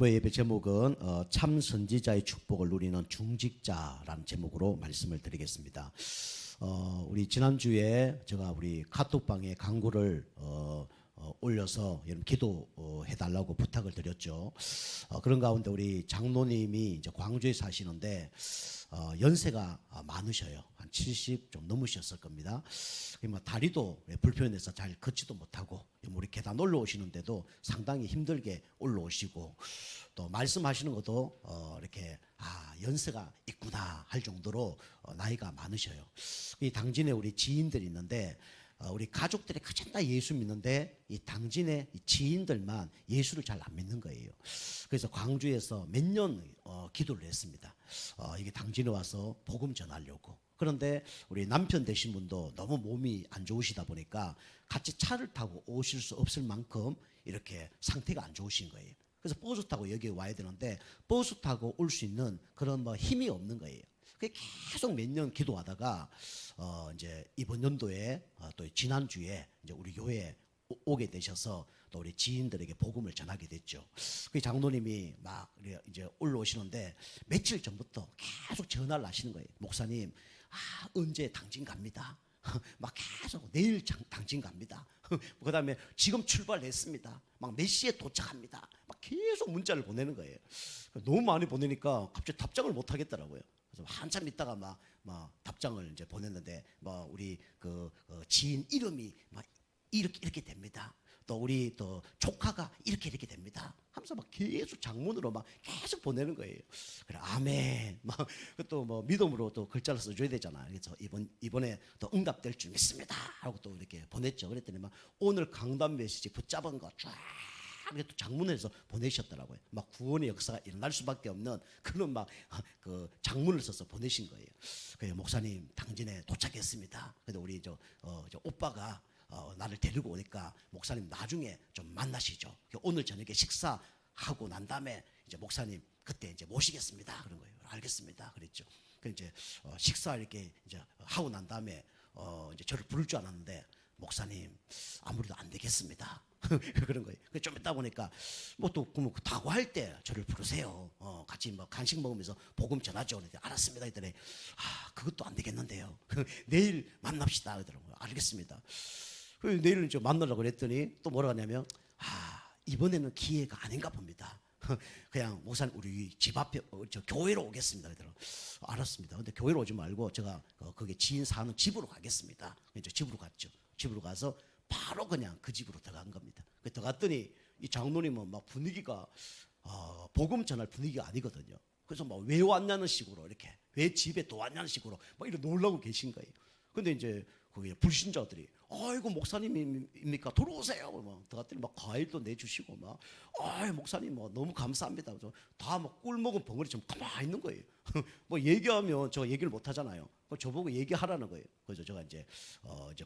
예배 제목은 참 선지자의 축복을 누리는 중직자라는 제목으로 말씀을 드리겠습니다. 우리 지난주에 제가 우리 카톡방에 광고를 올려서 여러분 기도해 달라고 부탁을 드렸죠. 그런 가운데 우리 장로님이 이제 광주에 사시는데 연세가 많으셔요. 한 70 좀 넘으셨을 겁니다. 다리도 불편해서 잘 걷지도 못하고 우리 계단 올라오시는데도 상당히 힘들게 올라오시고 또 말씀하시는 것도 이렇게 연세가 있구나 할 정도로 나이가 많으셔요. 이 당진에 우리 지인들이 있는데 우리 가족들이 가장 다 예수 믿는데 이 당진의 지인들만 예수를 잘 안 믿는 거예요. 그래서 광주에서 몇 년 기도를 했습니다. 이게 당진에 와서 복음 전하려고. 그런데 우리 남편 되신 분도 너무 몸이 안 좋으시다 보니까 같이 차를 타고 오실 수 없을 만큼 이렇게 상태가 안 좋으신 거예요. 그래서 버스 타고 여기 와야 되는데 버스 타고 올 수 있는 그런 힘이 없는 거예요. 계속 몇 년 기도하다가 이제 이번 연도에 또 지난주에 이제 우리 교회에 오게 되셔서 또 우리 지인들에게 복음을 전하게 됐죠. 그 장로님이 막 이제 올라오시는데 며칠 전부터 계속 전화를 하시는 거예요. 목사님, 언제 당진 갑니다. 막 계속 내일 당진 갑니다. 그 다음에 지금 출발했습니다. 막 몇 시에 도착합니다. 막 계속 문자를 보내는 거예요. 너무 많이 보내니까 갑자기 답장을 못 하겠더라고요. 그래서 한참 있다가 막 답장을 이제 보냈는데 우리 그 지인 이름이 막 이렇게 됩니다. 또 우리 또 조카가 이렇게 됩니다. 하면서 막 계속 장문으로 막 계속 보내는 거예요. 그래 아멘. 막 또 믿음으로 또 글자를 써줘야 되잖아. 그래서 이번에 또 응답될 줄 믿습니다. 하고 또 이렇게 보냈죠. 그랬더니 막 오늘 강단 메시지 붙잡은 거 쫙. 또 장문에서 보내셨더라고요. 막 구원의 역사가 일어날 수밖에 없는 그런 그 장문을 써서 보내신 거예요. 그래서 목사님 당진에 도착했습니다. 그래도 우리 저 오빠가 나를 데리고 오니까 목사님 나중에 좀 만나시죠. 오늘 저녁에 식사하고 난 다음에 이제 목사님 그때 이제 모시겠습니다. 그런 거예요. 알겠습니다. 그랬죠. 그 이제 식사 이렇게 이제 하고 난 다음에 이제 저를 부를 줄 알았는데 목사님 아무래도 안 되겠습니다. 그런 거예요. 좀 있다 보니까 또 다고할 때 저를 부르세요. 같이 간식 먹으면서 복음 전하죠. 그랬더니 알았습니다. 했더니 그것도 안 되겠는데요. 내일 만납시다. 그러더라고요. 알겠습니다. 내일 이제 만나려고 그랬더니 또 뭐라 하냐면 이번에는 기회가 아닌가 봅니다. 그냥 목사님 우리 집 앞에 저 교회로 오겠습니다. 그러더라고요. 알았습니다. 근데 교회로 오지 말고 제가 거기 지인 사는 집으로 가겠습니다. 이제 집으로 갔죠. 집으로 가서 바로 그냥 그 집으로 들어간 겁니다. 들어갔더니 이 장로님은 막 분위기가 복음 전할 분위기가 아니거든요. 그래서 왜 왔냐는 식으로 이렇게 왜 집에 또 왔냐는 식으로 막 이렇게 놀라고 계신 거예요. 근데 이제 거기 불신자들이 아이고 목사님입니까? 들어오세요. 막 들어갔더니 막 과일도 내주시고 목사님 너무 감사합니다. 다 꿀 먹은 벙어리 좀 가만히 있는 거예요. 얘기하면 저 얘기를 못 하잖아요. 저보고 얘기하라는 거예요. 그래서 제가 이제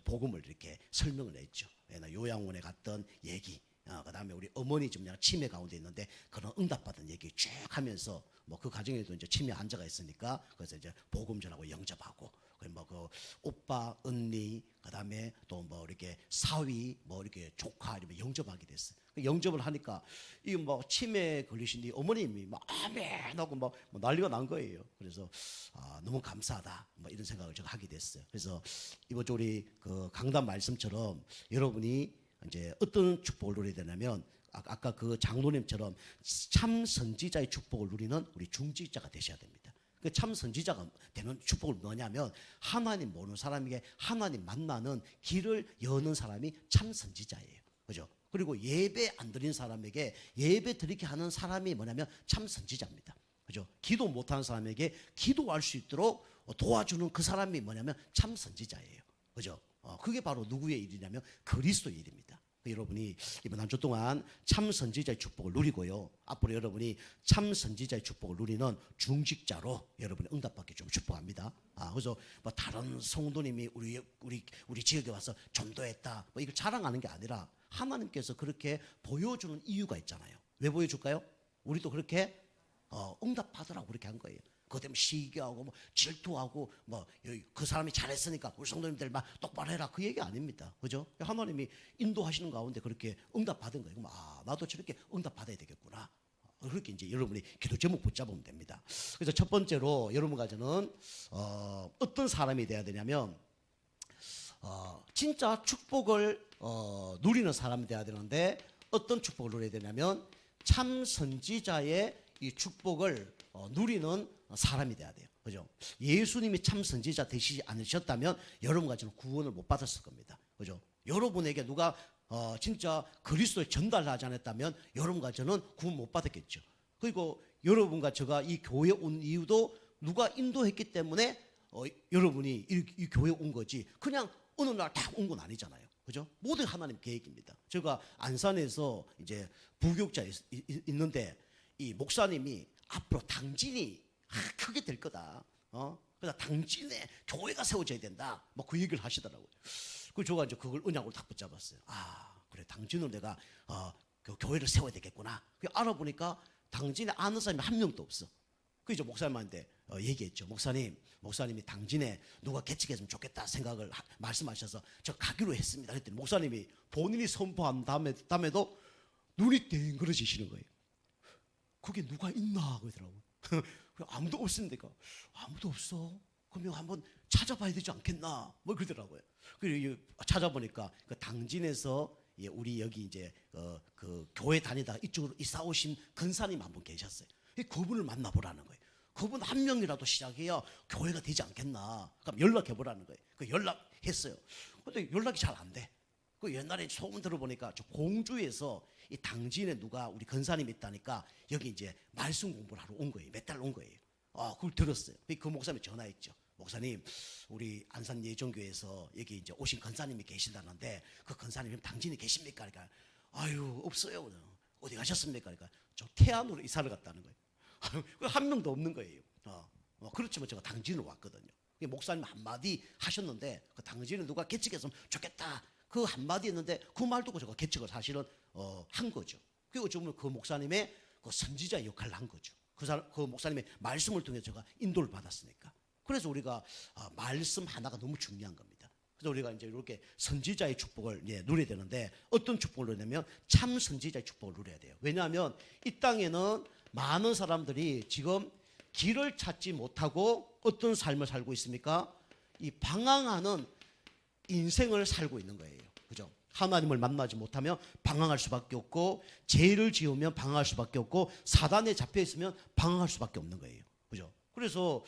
복음을 이렇게 설명을 했죠. 요양원에 갔던 얘기. 그다음에 우리 어머니 지금 치매 가운데 있는데 그런 응답받은 얘기 쭉 하면서 그 가정에도 이제 치매 환자가 있으니까 그래서 이제 복음 전하고 영접하고 그 오빠 언니 그다음에 또 이렇게 사위 이렇게 조카 이렇게 영접하게 됐어요. 영접을 하니까 이 치매 걸리신 이 어머님이 아멘 하고 난리가 난 거예요. 그래서 너무 감사하다 이런 생각을 제가 하게 됐어요. 그래서 이번 주 우리 그 강단 말씀처럼 여러분이 이제 어떤 축복을 누려야 되냐면 아까 그 장로님처럼 참 선지자의 축복을 누리는 우리 중직자가 되셔야 됩니다. 그 참 선지자가 되는 축복을 뭐냐면 하나님 모르는 사람에게 하나님 만나는 길을 여는 사람이 참 선지자예요. 그죠? 그리고 예배 안 드리는 사람에게 예배 드리게 하는 사람이 뭐냐면 참 선지자입니다. 그죠? 기도 못하는 사람에게 기도할 수 있도록 도와주는 그 사람이 뭐냐면 참 선지자예요. 그죠? 그게 바로 누구의 일이냐면 그리스도의 일입니다. 여러분이 이번 한 주 동안 참 선지자의 축복을 누리고요. 앞으로 여러분이 참 선지자의 축복을 누리는 중직자로 여러분이 응답받기 좀 축복합니다. 그래서 다른 성도님이 우리 지역에 와서 전도했다 이걸 자랑하는 게 아니라 하나님께서 그렇게 보여주는 이유가 있잖아요. 왜 보여줄까요? 우리도 그렇게 응답받으라고 그렇게 한 거예요. 그것 때문에 시기하고 질투하고 그 사람이 잘했으니까 우리 성도님들 똑바로 해라 그 얘기 아닙니다. 그죠? 하나님이 인도하시는 가운데 그렇게 응답받은 거예요. 나도 저렇게 응답받아야 되겠구나. 그렇게 이제 여러분이 기도 제목 붙잡으면 됩니다. 그래서 첫 번째로 여러분과 저는 어떤 사람이 돼야 되냐면 진짜 축복을 누리는 사람이 돼야 되는데 어떤 축복을 누려야 되냐면 참 선지자의 이 축복을 누리는 사람이 돼야 돼요. 그죠? 예수님이 참 선지자 되시지 않으셨다면 여러분과 저는 구원을 못 받았을 겁니다. 그죠? 여러분에게 누가 진짜 그리스도를 전달하지 않았다면 여러분과 저는 구원 못 받았겠죠. 그리고 여러분과 제가 이 교회에 온 이유도 누가 인도했기 때문에 여러분이 이 교회에 온 거지 그냥 어느 날 다 온 건 아니잖아요. 그죠? 모든 하나님 계획입니다. 제가 안산에서 이제 부교육자 있는데 이 목사님이 앞으로 당진이 크게 될 거다. 그래서 당진에 교회가 세워져야 된다. 뭐 그 얘기를 하시더라고요. 그 제가 이제 그걸 언약으로 딱 붙잡았어요. 그래 당진으로 내가 그 교회를 세워야 되겠구나. 그 알아보니까 당진에 아는 사람이 한 명도 없어. 그 이제 목사님한테 얘기했죠. 목사님이 당진에 누가 개척했으면 좋겠다 생각을 말씀하셔서 저 가기로 했습니다. 그랬더니 목사님이 본인이 선포한 다음에도 눈이 땡그러지시는 거예요. 그게 누가 있나 그러더라고요. 아무도 없습니까? 아무도 없어. 그러면 한번 찾아봐야 되지 않겠나? 뭐 그러더라고요. 그리고 찾아보니까 그 당진에서 우리 여기 이제 그 교회 다니다가 이쪽으로 이사 오신 근사님 한 분 계셨어요. 그분을 만나보라는 거예요. 그분 한 명이라도 시작해야 교회가 되지 않겠나? 그럼 연락해 보라는 거예요. 그 연락했어요. 근데 연락이 잘 안 돼. 그 옛날에 소문 들어보니까 저 공주에서 이 당진에 누가 우리 근사님이 있다니까 여기 이제 말씀 공부를 하러 온 거예요. 몇 달 온 거예요. 그걸 들었어요. 그 목사님 전화했죠. 목사님, 우리 안산 예정교회에서 여기 이제 오신 근사님이 계신다는데 그 근사님이 당진에 계십니까? 그러니까 아유 없어요. 어디 가셨습니까? 그러니까 저 태안으로 이사를 갔다는 거예요. 한 명도 없는 거예요. 그렇지만 제가 당진으로 왔거든요. 목사님 한마디 하셨는데 그 당진에 누가 개척했으면 좋겠다. 그 한마디 했는데 그 말 듣고 제가 개척을 사실은 한 거죠. 그리고 지금 그 목사님의 그 선지자 역할을 한 거죠. 그 목사님의 말씀을 통해 제가 인도를 받았으니까. 그래서 우리가 말씀 하나가 너무 중요한 겁니다. 그래서 우리가 이제 이렇게 선지자의 축복을 누려야 되는데 어떤 축복을 누리냐면 참 선지자의 축복을 누려야 돼요. 왜냐하면 이 땅에는 많은 사람들이 지금 길을 찾지 못하고 어떤 삶을 살고 있습니까? 이 방황하는 인생을 살고 있는 거예요. 그죠? 하나님을 만나지 못하면 방황할 수밖에 없고 죄를 지으면 방황할 수밖에 없고 사단에 잡혀 있으면 방황할 수밖에 없는 거예요. 그죠? 그래서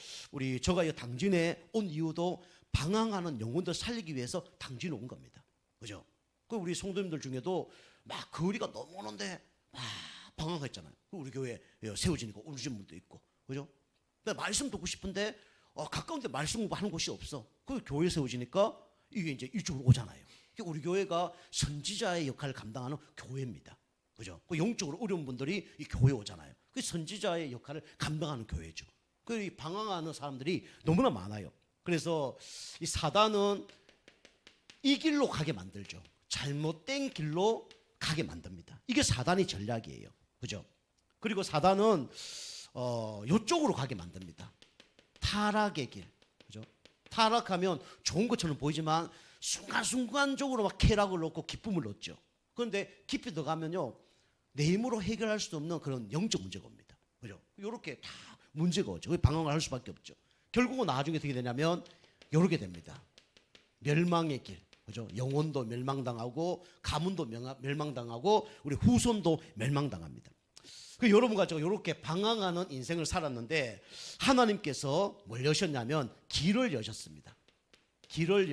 제가 이 당진에 온 이유도 방황하는 영혼들 살리기 위해서 당진에 온 겁니다. 그죠? 그 우리 성도님들 중에도 막 거리가 너무 오는데 막 방황했잖아요. 우리 교회 세워지니까 오신 분도 있고, 그죠? 말씀 듣고 싶은데 가까운데 말씀 공부하는 곳이 없어. 그 교회 세워지니까 이게 이제 이쪽으로 오잖아요. 우리 교회가 선지자의 역할을 감당하는 교회입니다. 그죠? 그 영적으로 어려운 분들이 이 교회에 오잖아요. 그 선지자의 역할을 감당하는 교회죠. 그 방황하는 사람들이 너무나 많아요. 그래서 이 사단은 이 길로 가게 만들죠. 잘못된 길로 가게 만듭니다. 이게 사단의 전략이에요. 그죠? 그리고 사단은 이쪽으로 가게 만듭니다. 타락의 길. 그죠? 타락하면 좋은 것처럼 보이지만 순간순간적으로 막 쾌락을 얻고 기쁨을 얻죠. 그런데 깊이 들어가면요. 내 힘으로 해결할 수 없는 그런 영적 문제가 옵니다. 그죠? 이렇게 다 문제가 오죠. 방황을 할 수밖에 없죠. 결국은 나중에 어떻게 되냐면 이렇게 됩니다. 멸망의 길. 그죠? 영혼도 멸망당하고 가문도 멸망당하고 우리 후손도 멸망당합니다. 여러분과 제가 이렇게 방황하는 인생을 살았는데 하나님께서 뭘 여셨냐면 길을 여셨습니다. 길을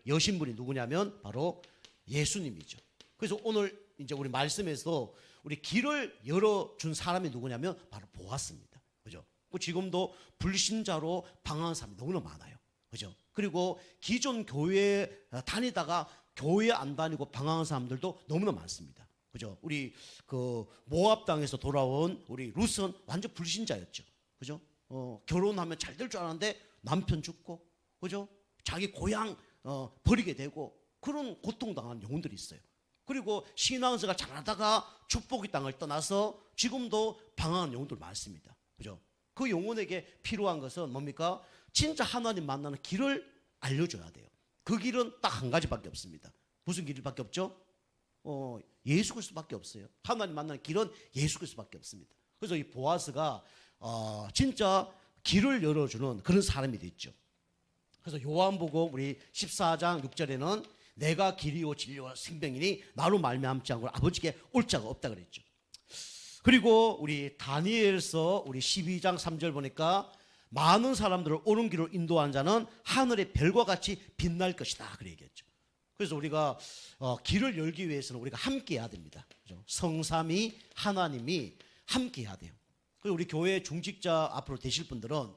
여신 분이 누구냐면 바로 예수님이죠. 그래서 오늘 이제 우리 말씀에서 우리 길을 열어준 사람이 누구냐면 바로 보았습니다. 그죠? 지금도 불신자로 방황하는 사람이 너무나 많아요. 그죠? 그리고 기존 교회에 다니다가 교회 안 다니고 방황하는 사람들도 너무나 많습니다. 그죠? 우리 그 모압 땅에서 돌아온 우리 룻은 완전 불신자였죠. 그죠? 결혼하면 잘 될 줄 알았는데 남편 죽고, 그죠? 자기 고향 버리게 되고 그런 고통당하는 영혼들이 있어요. 그리고 신앙생활 잘하다가 축복의 땅을 떠나서 지금도 방황하는 영혼들 많습니다. 그죠? 그 영혼에게 필요한 것은 뭡니까? 진짜 하나님 만나는 길을 알려줘야 돼요. 그 길은 딱 한 가지밖에 없습니다. 무슨 길밖에 없죠? 예수 그리스도밖에 없어요. 하나님 만나는 길은 예수 그리스도밖에 없습니다. 그래서 이 보아스가 진짜 길을 열어주는 그런 사람이 됐죠. 그래서 요한복음 우리 14장 6절에는 내가 길이요 진리요 생명이니 나로 말미암지 않고 아버지께 올 자가 없다 그랬죠. 그리고 우리 다니엘서 우리 12장 3절 보니까 많은 사람들을 옳은 길로 인도한 자는 하늘의 별과 같이 빛날 것이다 그래 얘기했죠. 그래서 우리가 길을 열기 위해서는 우리가 함께 해야 됩니다. 그죠? 성삼위 하나님이 함께 해야 돼요. 그리고 우리 교회 중직자 앞으로 되실 분들은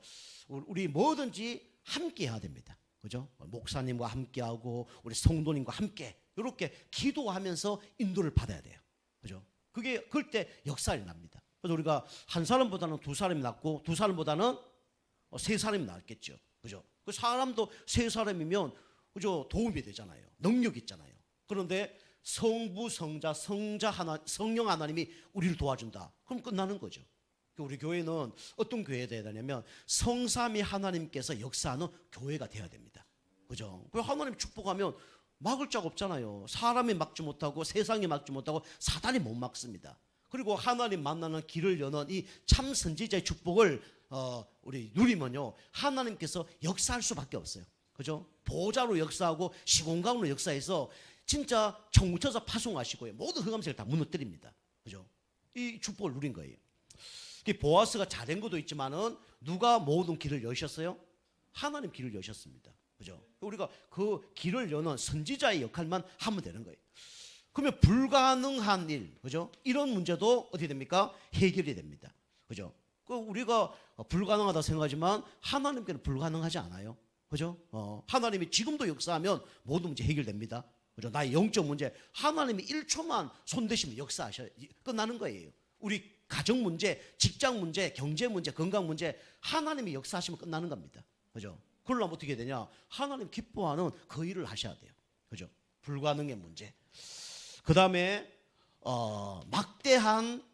우리 뭐든지 함께 해야 됩니다. 그죠? 목사님과 함께하고 우리 성도님과 함께 이렇게 기도하면서 인도를 받아야 돼요. 그죠? 그게 그럴 때 역사가 납니다. 그래서 우리가 한 사람보다는 두 사람이 낫고 두 사람보다는 세 사람이 낫겠죠. 그죠? 그 사람도 세 사람이면 그죠? 도움이 되잖아요. 능력 있잖아요. 그런데 성부, 성자, 성령 하나님이 우리를 도와준다. 그럼 끝나는 거죠. 우리 교회는 어떤 교회가 돼야 되냐면 성삼위 하나님께서 역사하는 교회가 돼야 됩니다. 그죠? 그 하나님 축복하면 막을 자가 없잖아요. 사람이 막지 못하고 세상이 막지 못하고 사단이 못 막습니다. 그리고 하나님 만나는 길을 여는 이 참 선지자의 축복을 우리 누리면요 하나님께서 역사할 수밖에 없어요. 그죠? 보좌로 역사하고 시공간으로 역사해서 진짜 청구쳐서 파송하시고요 모든 흑암색을 다 무너뜨립니다. 그죠? 이 축복을 누린 거예요. 보아스가 잘한 것도 있지만은 누가 모든 길을 여셨어요? 하나님 길을 여셨습니다. 그죠? 우리가 그 길을 여는 선지자의 역할만 하면 되는 거예요. 그러면 불가능한 일, 그죠? 이런 문제도 어떻게 됩니까? 해결이 됩니다. 그죠? 우리가 불가능하다 생각하지만 하나님께는 불가능하지 않아요. 그죠? 하나님이 지금도 역사하면 모든 문제 해결됩니다. 그죠? 나의 영적 문제, 하나님이 1초만 손대시면 역사하셔야 끝나는 거예요. 우리 가정 문제, 직장 문제, 경제 문제, 건강 문제 하나님이 역사하시면 끝나는 겁니다. 그죠? 그러려면 어떻게 되냐? 하나님 기뻐하는 그 일을 하셔야 돼요. 그죠? 불가능의 문제. 그 다음에 막대한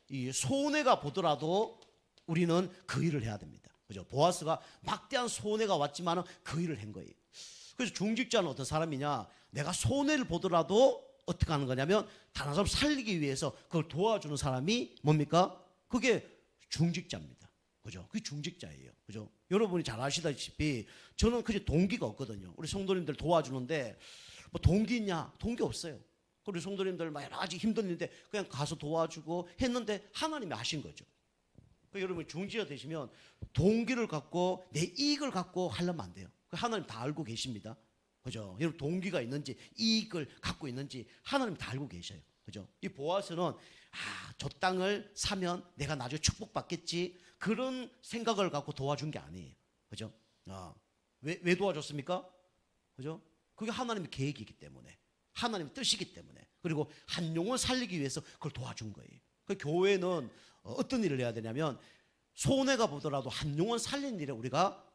이 손해가 보더라도 우리는 그 일을 해야 됩니다. 그죠? 보아스가 막대한 손해가 왔지만은 그 일을 한 거예요. 그래서 중직자는 어떤 사람이냐? 내가 손해를 보더라도 어떻게 하는 거냐면 다른 사람 살리기 위해서 그걸 도와주는 사람이 뭡니까? 그게 중직자입니다. 그죠? 그게 중직자예요. 그죠? 여러분이 잘 아시다시피 저는 그게 동기가 없거든요. 우리 성도님들 도와주는데 뭐 동기 있냐? 동기 없어요. 우리 성도님들 막 여러 가지 힘든 일인데 그냥 가서 도와주고 했는데 하나님이 하신 거죠. 여러분이 중직자 되시면 동기를 갖고 내 이익을 갖고 하려면 안 돼요. 하나님 다 알고 계십니다. 그죠? 여러분 동기가 있는지 이익을 갖고 있는지 하나님 다 알고 계셔요. 그죠? 이 보아스는 저 땅을 사면 내가 나중에 축복받겠지 그런 생각을 갖고 도와준 게 아니에요. 그죠? 왜 도와줬습니까? 그죠? 그게 하나님의 계획이기 때문에 하나님의 뜻이기 때문에 그리고 한 영혼 살리기 위해서 그걸 도와준 거예요. 그 교회는 어떤 일을 해야 되냐면 손해가 보더라도 한 영혼 살리는 일에 우리가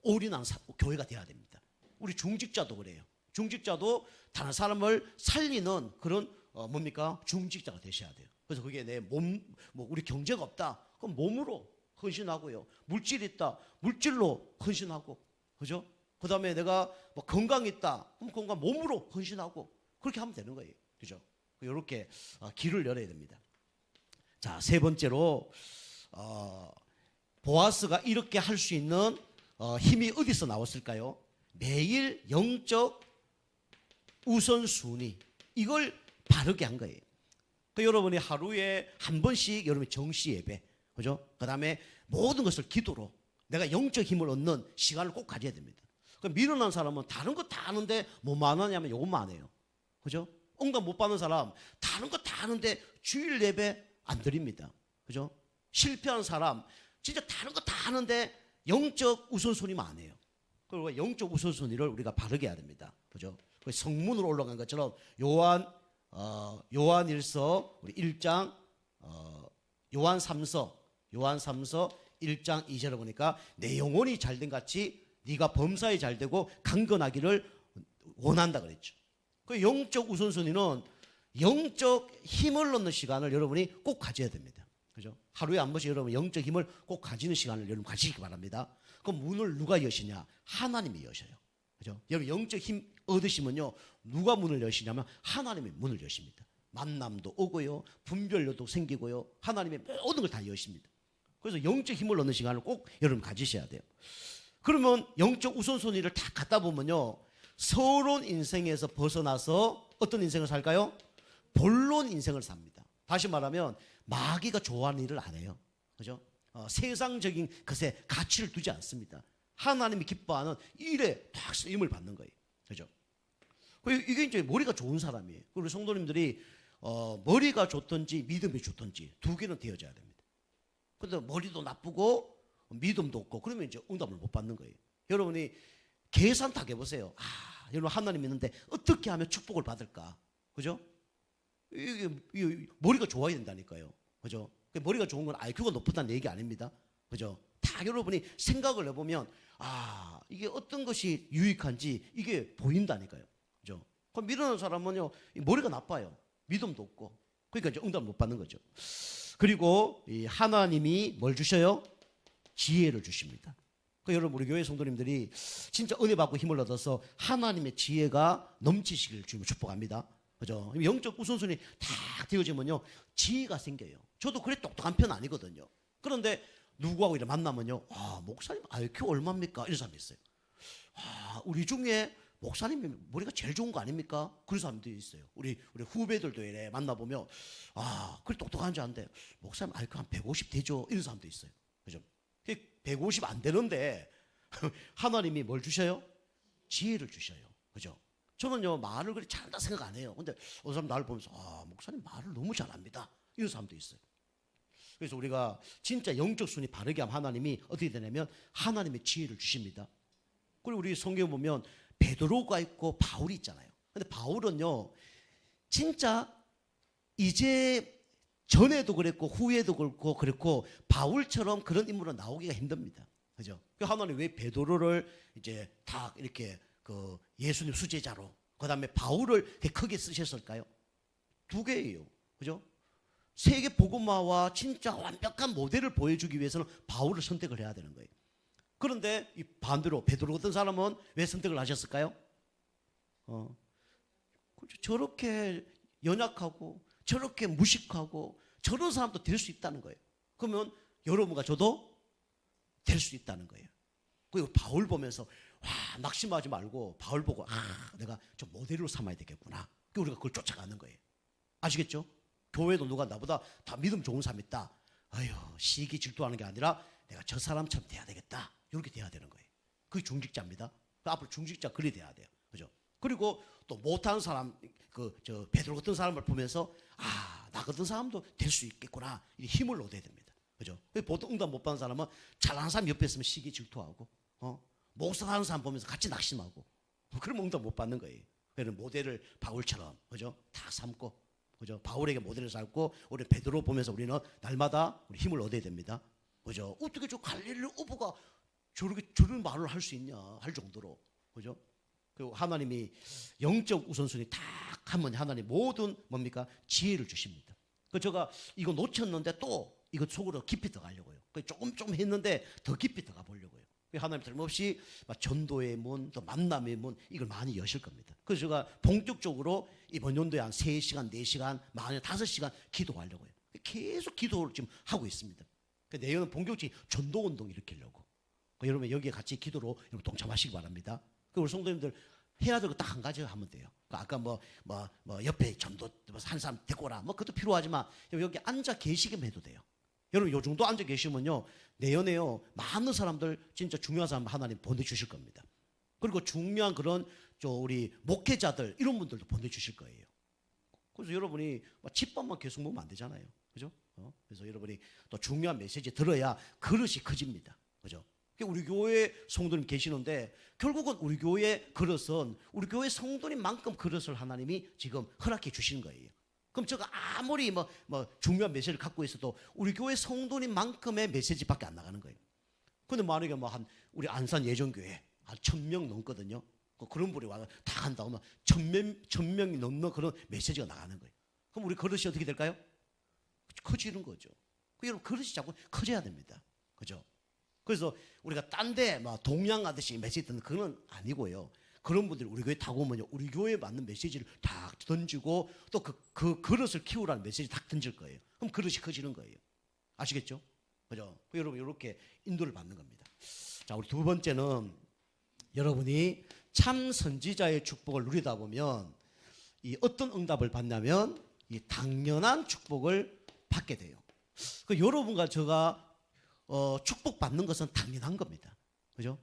올인한 교회가 돼야 됩니다. 우리 중직자도 그래요. 중직자도 다른 사람을 살리는 그런 뭡니까? 중직자가 되셔야 돼요. 그래서 그게 내 몸, 우리 경제가 없다. 그럼 몸으로 헌신하고요. 물질이 있다. 물질로 헌신하고. 그죠? 그 다음에 내가 건강이 있다. 그럼 건강 몸으로 헌신하고. 그렇게 하면 되는 거예요. 그죠? 이렇게 길을 열어야 됩니다. 자, 세 번째로, 보아스가 이렇게 할 수 있는 힘이 어디서 나왔을까요? 매일 영적 우선순위 이걸 바르게 한 거예요. 여러분이 하루에 한 번씩 여러분이 정시 예배, 그죠? 그 다음에 모든 것을 기도로 내가 영적 힘을 얻는 시간을 꼭 가져야 됩니다. 미련한 사람은 다른 거 다 아는데 뭐만 하냐면 요것만 해요. 그죠? 응답 못 받는 사람 다른 거 다 아는데 주일 예배 안 드립니다. 그죠? 실패한 사람 진짜 다른 거 다 아는데 영적 우선순위만 안 해요. 그리고 영적 우선순위를 우리가 바르게 해야 됩니다. 그죠? 성문으로 올라간 것처럼 요한일서 우리 1장 요한 3서 1장 2절에 보니까 내 영혼이 잘된 같이 네가 범사에 잘되고 강건하기를 원한다 그랬죠. 그 영적 우선순위는 영적 힘을 얻는 시간을 여러분이 꼭 가져야 됩니다. 그죠? 하루에 한 번씩 여러분 영적 힘을 꼭 가지는 시간을 여러분 가지시기 바랍니다. 그 문을 누가 여시냐? 하나님이 여셔요. 그죠? 여러분 영적 힘 얻으시면요 누가 문을 여시냐면 하나님의 문을 여십니다. 만남도 오고요, 분별력도 생기고요, 하나님의 모든 걸 다 여십니다. 그래서 영적 힘을 얻는 시간을 꼭 여러분 가지셔야 돼요. 그러면 영적 우선순위를 다 갖다 보면요 서론 인생에서 벗어나서 어떤 인생을 살까요? 본론 인생을 삽니다. 다시 말하면 마귀가 좋아하는 일을 안 해요. 그죠? 세상적인 것에 가치를 두지 않습니다. 하나님이 기뻐하는 일에 딱 쓰임을 받는 거예요. 그죠? 이게 이제 머리가 좋은 사람이에요. 우리 성도님들이 머리가 좋든지 믿음이 좋든지 두 개는 되어져야 됩니다. 근데 머리도 나쁘고 믿음도 없고 그러면 이제 응답을 못 받는 거예요. 여러분이 계산 다 해보세요. 여러분 하나님 믿는데 어떻게 하면 축복을 받을까? 그죠? 이게 머리가 좋아야 된다니까요. 그죠? 머리가 좋은 건 IQ가 높다는 얘기 아닙니다. 그죠? 다 여러분이 생각을 해보면 이게 어떤 것이 유익한지 이게 보인다니까요. 그죠? 그럼 믿는 사람은요 머리가 나빠요. 믿음도 없고 그러니까 이제 응답을 못 받는 거죠. 그리고 이 하나님이 뭘 주셔요? 지혜를 주십니다. 여러분 우리 교회 성도님들이 진짜 은혜 받고 힘을 얻어서 하나님의 지혜가 넘치시길 주님 축복합니다. 그죠? 영적 우선순위 다 되어지면요 지혜가 생겨요. 저도 그래 똑똑한 편 아니거든요. 그런데 누구하고 이렇게 만나면요 목사님 IQ 얼마입니까? 이런 사람이 있어요. 우리 중에 목사님이 머리가 제일 좋은 거 아닙니까? 그런 사람들이 있어요. 우리 후배들도 이래 만나보면 그래 똑똑한 줄 아는데 목사님 IQ 한 150 되죠? 이런 사람도 있어요. 그죠? 150 안 되는데 하나님이 뭘 주셔요? 지혜를 주셔요. 그죠? 저는요 말을 그렇게 잘한다 생각 안 해요. 근데 어느 사람 나를 보면서 목사님 말을 너무 잘합니다. 이런 사람도 있어요. 그래서 우리가 진짜 영적 순위 바르게 하면 하나님이 어떻게 되냐면 하나님의 지혜를 주십니다. 그리고 우리 성경에 보면 베드로가 있고 바울이 있잖아요. 근데 바울은요 진짜 이제 전에도 그랬고 후에도 그랬고 바울처럼 그런 인물은 나오기가 힘듭니다. 그죠? 하나님 왜 베드로를 이제 다 이렇게 그 예수님 수제자로 그다음에 바울을 이렇게 크게 쓰셨을까요? 두 개예요. 그죠? 세계 복음화와 진짜 완벽한 모델을 보여주기 위해서는 바울을 선택을 해야 되는 거예요. 그런데 이 반대로 베드로 같은 사람은 왜 선택을 하셨을까요? 저렇게 연약하고 저렇게 무식하고 저런 사람도 될 수 있다는 거예요. 그러면 여러분과 저도 될 수 있다는 거예요. 그리고 바울 보면서 낙심하지 말고 바울 보고 내가 좀 모델로 삼아야 되겠구나. 우리가 그걸 쫓아가는 거예요. 아시겠죠? 교회도 누가 나보다 다 믿음 좋은 사람 있다. 시기 질투하는 게 아니라 내가 저 사람처럼 돼야 되겠다. 이렇게 돼야 되는 거예요. 그게 중직자입니다. 앞으로 중직자 그리 돼야 돼요. 그죠? 그리고 또 못하는 사람, 베드로 같은 사람을 보면서 나 같은 사람도 될 수 있겠구나. 이 힘을 얻어야 됩니다. 그죠? 보통 응답 못 받는 사람은 잘하는 사람 옆에 있으면 시기 질투하고, 목사하는 사람 보면서 같이 낙심하고, 그러면 응답 못 받는 거예요. 그래서 모델을 바울처럼, 그죠? 다 삼고, 그죠? 바울에게 모델을 삼고, 우리 베드로 보면서 우리는 날마다 우리 힘을 얻어야 됩니다. 그죠? 어떻게 저 갈릴리 어부가 저런 말을 할 수 있냐 할 정도로, 그죠? 그리고 하나님이 영적 우선순위 딱 하면 하나님 모든 뭡니까? 지혜를 주십니다. 제가 이거 놓쳤는데 또 이거 속으로 깊이 들어가려고요. 조금 했는데 더 깊이 들어가 보려고요. 하나님 틀림없이 전도의 문, 또 만남의 문 이걸 많이 여실 겁니다. 그래서 제가 본격적으로 이번 연도에 한 3시간, 4시간, 많이 5시간 기도하려고요. 계속 기도를 지금 하고 있습니다. 내년은 본격적인 전도운동 일으키려고. 여러분 여기에 같이 기도로 여러분 동참하시기 바랍니다. 우리 성도님들 해야 될 거 딱 한 가지 하면 돼요. 아까 옆에 전도 한 사람 데리고 오라. 그것도 필요하지만 여기 앉아 계시기만 해도 돼요. 여러분 요 정도 앉아 계시면요 내년에요 많은 사람들 진짜 중요한 사람 하나님 보내주실 겁니다. 그리고 중요한 그런 우리 목회자들 이런 분들도 보내주실 거예요. 그래서 여러분이 집밥만 계속 먹으면 안 되잖아요. 그죠? 그래서 여러분이 또 중요한 메시지 들어야 그릇이 커집니다. 그죠? 우리 교회 성도님 계시는데 결국은 우리 교회 그릇은 우리 교회 성도님만큼 그릇을 하나님이 지금 허락해 주시는 거예요. 그럼 제가 아무리 중요한 메시지를 갖고 있어도 우리 교회 성도님만큼의 메시지밖에 안 나가는 거예요. 근데 만약에 우리 안산 예정교회 한 1,000명 넘거든요. 그런 분이 와서 다 한다 하면 1,000명이 넘는 그런 메시지가 나가는 거예요. 그럼 우리 그릇이 어떻게 될까요? 커지는 거죠. 여러분 그릇이 자꾸 커져야 됩니다. 그죠? 그래서 우리가 딴 데 동양하듯이 메시지 듣는 그건 아니고요. 그런 분들이 우리 교회 타고 오면요, 우리 교회에 맞는 메시지를 딱 던지고 또 그 그릇을 키우라는 메시지 딱 던질 거예요. 그럼 그릇이 커지는 거예요. 아시겠죠? 그죠? 여러분 이렇게 인도를 받는 겁니다. 자, 우리 두 번째는 여러분이 참 선지자의 축복을 누리다 보면 이 어떤 응답을 받냐면 이 당연한 축복을 받게 돼요. 그 여러분과 제가 축복받는 것은 당연한 겁니다. 그죠?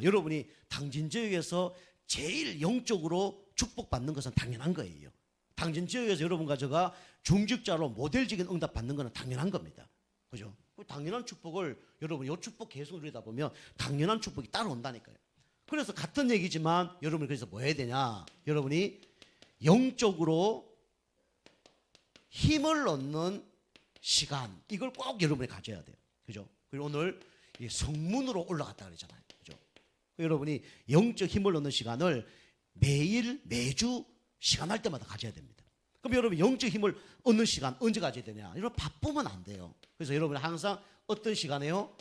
여러분이 당진지역에서 제일 영적으로 축복받는 것은 당연한 거예요. 당진지역에서 여러분과 제가 중직자로 모델적인 응답 받는 것은 당연한 겁니다. 그죠? 당연한 축복을 여러분 이 축복 계속 누리다 보면 당연한 축복이 따라온다니까요. 그래서 같은 얘기지만 여러분이 그래서 뭐 해야 되냐? 여러분이 영적으로 힘을 얻는 시간, 이걸 꼭 여러분이 가져야 돼요. 그죠? 그리고 오늘 성문으로 올라갔다 그러잖아요. 그죠? 여러분이 영적 힘을 얻는 시간을 매일, 매주 시간 할 때마다 가져야 됩니다. 그럼 여러분 영적 힘을 얻는 시간 언제 가져야 되냐? 여러분 바쁘면 안 돼요. 그래서 여러분이 항상 어떤 시간에요?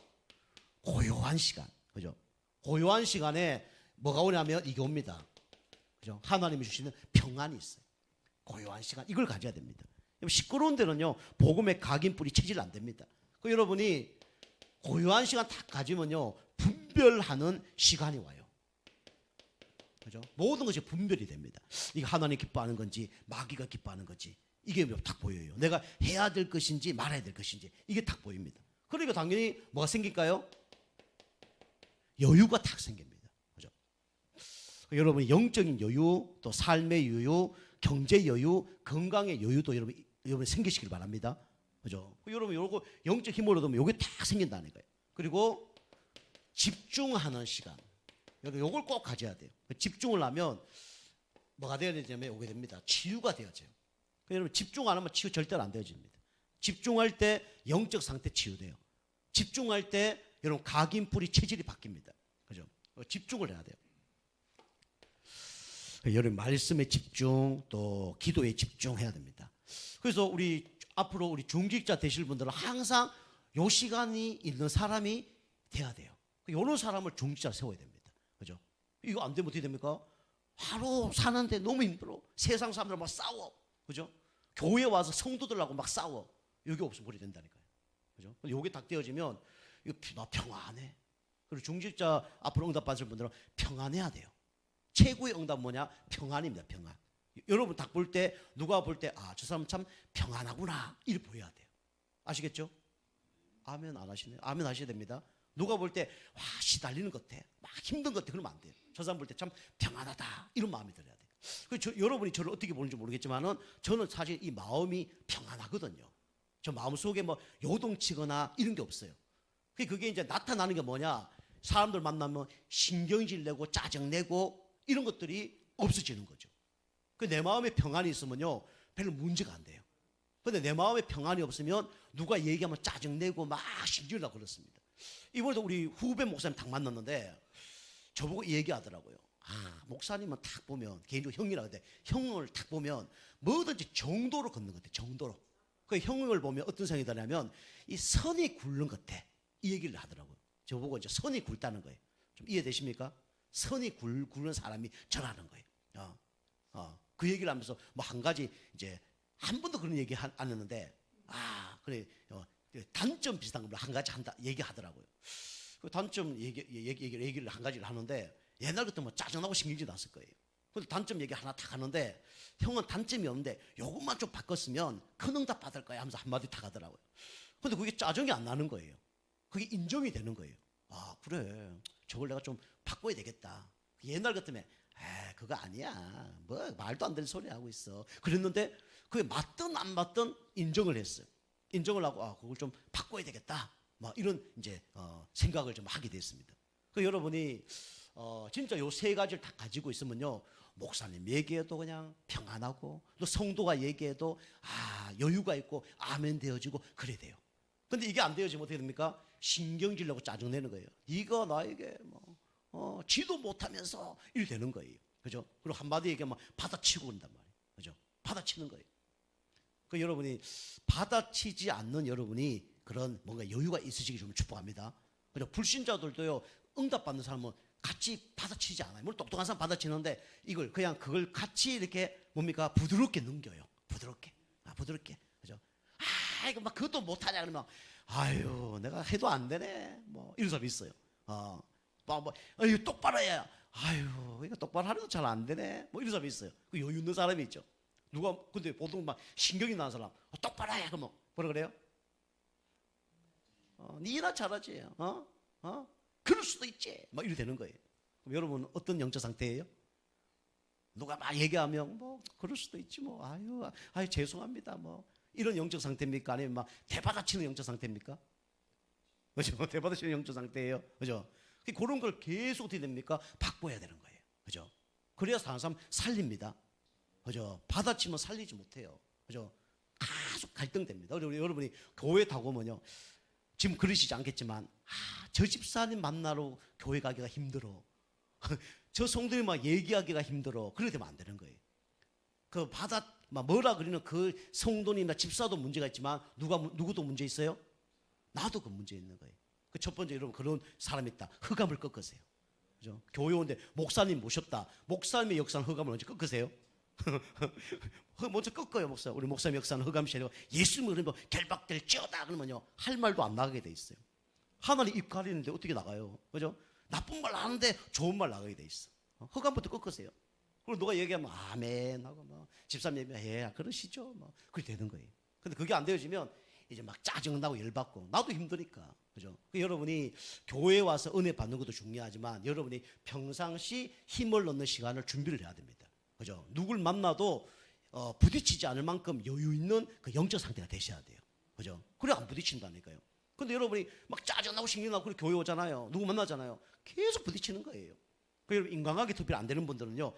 고요한 시간. 그죠? 고요한 시간에 뭐가 오냐면 이게 옵니다. 그죠? 하나님이 주시는 평안이 있어요. 고요한 시간, 이걸 가져야 됩니다. 시끄러운 데는요, 복음의 각인뿔이 체질 안 됩니다. 그 여러분이 고요한 시간 딱 가지면요, 분별하는 시간이 와요. 그죠? 모든 것이 분별이 됩니다. 이게 하나님 기뻐하는 건지, 마귀가 기뻐하는 건지, 이게 딱 보여요. 내가 해야 될 것인지, 말아야 될 것인지, 이게 딱 보입니다. 그러니까 당연히 뭐가 생길까요? 여유가 딱 생깁니다. 그죠? 여러분이 영적인 여유, 또 삶의 여유, 경제 여유, 건강의 여유도 여러분 생기시길 바랍니다. 그죠? 여러분 요거 영적 힘을 얻으면 요게 딱 생긴다는 거예요. 그리고 집중하는 시간. 요걸 꼭 가져야 돼요. 집중을 하면 뭐가 되어야 되냐면 오게 됩니다. 치유가 되어져요. 여러분 집중 안 하면 치유 절대로 안 되어집니다. 집중할 때 영적 상태 치유돼요. 집중할 때 여러분 각인뿔이 체질이 바뀝니다. 그죠? 집중을 해야 돼요. 여러분 말씀에 집중, 또 기도에 집중해야 됩니다. 그래서 우리 앞으로 우리 중직자 되실 분들은 항상 요 시간이 있는 사람이 돼야 돼요. 이런 사람을 중직자 세워야 됩니다. 그죠? 이거 안 되면 어떻게 됩니까? 하루 사는데 너무 힘들어. 세상 사람들 막 싸워. 그죠? 교회 와서 성도들하고 막 싸워. 여기 없으면 그래 된다니까요. 그죠? 요게 딱 되어지면 나 평안해. 그리고 중직자 앞으로 응답 받을 분들은 평안해야 돼요. 최고의 응답은 뭐냐? 평안입니다. 평안. 여러분 딱 볼 때 누가 볼 때 아, 저 사람 참 평안하구나 이렇게 보여야 돼요. 아시겠죠? 아멘 안 하시네요. 아멘 하셔야 됩니다. 누가 볼 때 와 시달리는 것 같아, 막 힘든 것 같아, 그러면 안 돼요. 저 사람 볼 때 참 평안하다 이런 마음이 들어야 돼요. 그래서 여러분이 저를 어떻게 보는지 모르겠지만은 저는 사실 이 마음이 평안하거든요. 저 마음 속에 뭐 요동치거나 이런 게 없어요. 그게 이제 나타나는 게 뭐냐? 사람들 만나면 신경질 내고 짜증 내고 이런 것들이 없어지는 거죠. 내 마음에 평안이 있으면요 별로 문제가 안 돼요. 근데 내 마음에 평안이 없으면 누가 얘기하면 짜증내고 막 신경질 나고 그렇습니다. 이번에도 우리 후배 목사님 딱 만났는데 저보고 얘기하더라고요. 아, 목사님은 딱 보면 개인적으로 형이라 근데 형을 딱 보면 뭐든지 정도로 걷는 것 같아. 정도로. 그 형을 보면 어떤 생각이 드냐면 이 선이 굵는 것 같아. 이 얘기를 하더라고요. 저보고 이제 선이 굵다는 거예요. 좀 이해되십니까? 선이 굵은 사람이 저라는 거예요. 그 얘기를 하면서 뭐 한 가지 이제 한 번도 그런 얘기 안 했는데 아 그래 단점 비슷한 걸 한 가지 얘기하더라고요. 그 단점 얘기를 한 가지를 하는데 옛날 같으면 뭐 짜증나고 신경질 났을 거예요. 근데 단점 얘기 하나 딱 하는데 형은 단점이 없는데 요것만 좀 바꿨으면 큰 응답 받을 거야 하면서 한마디 딱 하더라고요. 근데 그게 짜증이 안 나는 거예요. 그게 인정이 되는 거예요. 아 그래 저걸 내가 좀 바꿔야 되겠다. 옛날 같으면 그거 아니야 뭐 말도 안 되는 소리 하고 있어 그랬는데 그게 맞든 안 맞든 인정을 했어요. 인정을 하고 아 그걸 좀 바꿔야 되겠다 막 이런 이제 생각을 좀 하게 됐습니다. 그 여러분이 진짜 요 세 가지를 다 가지고 있으면요 목사님 얘기해도 그냥 평안하고 또 성도가 얘기해도 아 여유가 있고 아멘 되어지고 그래 돼요. 근데 이게 안 되어지면 어떻게 됩니까? 신경질 내고 짜증내는 거예요. 네가 나에게 지도 못하면서 일 되는 거예요. 그죠? 그리고 한마디 얘기하면 받아치고 그런단 말이에요. 그죠? 받아치는 거예요. 그 여러분이 받아치지 않는 여러분이 그런 뭔가 여유가 있으시기 좀 축복합니다. 그죠? 불신자들도요, 응답받는 사람은 같이 받아치지 않아요. 물론 똑똑한 사람 받아치는데 이걸 그냥 그걸 같이 이렇게 뭡니까 부드럽게 넘겨요. 부드럽게, 부드럽게, 그죠? 이거 막 그것도 못하냐 그러면 아유 내가 해도 안 되네. 뭐 이런 사람이 있어요. 이거 똑바로 해야. 아유 이거 똑바로 하려도 잘 안 되네. 뭐 이런 사람이 있어요. 그 여유 있는 사람이 있죠. 누가 근데 보통 막 신경이 나는 사람 똑바로 해 그러면 뭐라 그래요? 니나 잘하지. 그럴 수도 있지. 막 이렇게 되는 거예요. 그럼 여러분 어떤 영적 상태예요? 누가 막 얘기하면 뭐 그럴 수도 있지 뭐 아유 죄송합니다 뭐 이런 영적 상태입니까? 아니면 막 대받아치는 영적 상태입니까? 그죠? 대받아치는 영적 상태예요. 그죠? 그런 걸 계속 어떻게 됩니까? 바꿔야 되는 거예요. 그죠? 그래야 사는 사람 살립니다. 그죠? 받아치면 살리지 못해요. 그죠? 계속 갈등됩니다. 우리 여러분이 교회 타고 오면요. 지금 그러시지 않겠지만 저 집사님 만나러 교회 가기가 힘들어. 저 성도님 막 얘기하기가 힘들어. 그렇게 되면 안 되는 거예요. 뭐라 그러는 그 성도님이나 집사도 문제가 있지만 누구도 문제 있어요? 나도 그 문제 있는 거예요. 그 첫 번째 여러분 그런 사람이 있다. 흑암을 꺾으세요. 그죠? 교회 오는데 목사님 모셨다. 목사님의 역사는 흑암을 언제 꺾으세요? 먼저 꺾어요 목사. 우리 목사님 역사는 흑암시리고 예수님을 그러면 결박될지어다 그러면요 할 말도 안 나가게 돼 있어요. 하나님 입 가리는데 어떻게 나가요? 그죠? 나쁜 말 하는데 좋은 말 나가게 돼 있어. 흑암부터 꺾으세요. 그리고 누가 얘기하면 아멘 하고 뭐 집사님 얘기하면 예 그러시죠 뭐 그렇게 되는 거예요. 근데 그게 안 되어지면 이제 막 짜증나고 열받고 나도 힘드니까 그죠? 여러분이 교회에 와서 은혜 받는 것도 중요하지만 여러분이 평상시 힘을 넣는 시간을 준비를 해야 됩니다. 그죠? 누굴 만나도 부딪히지 않을 만큼 여유 있는 그 영적 상태가 되셔야 돼요. 그죠? 그래 안 부딪힌다니까요. 근데 여러분이 막 짜증나고 신경나고 그래 교회 오잖아요. 누구 만나잖아요. 계속 부딪히는 거예요. 여러분 인간관계 투표 안 되는 분들은요